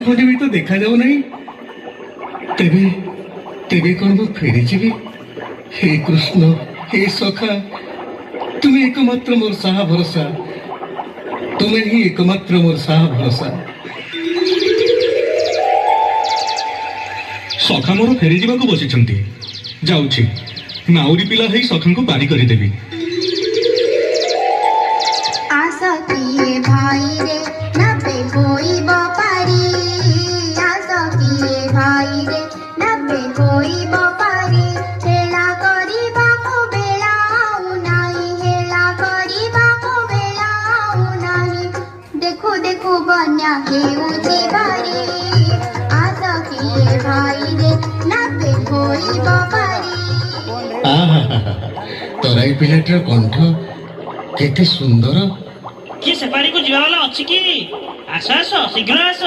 खंडे भी तो देखा जाऊ नहीं तेरे तेरे कौन वो फेरी जीवी हे कृष्ण हे सखा तुम्हें एकमात्र मोर साहा भरोसा तुम्हें ही एकमात्र मोर साहा भरोसा सखा मोर फेरी जावाक बसी जाऊँगी नाउरी पिला है सखा को बारी करदेवी देखो देखो बन्या के ऊंची बारी आशा किए भाई रे नबे कोई बापारी तराई पिलाटर कंठ केते सुंदर किए सेपारी को जीवा वाला अच्छी कि आस आस शीघ्र आस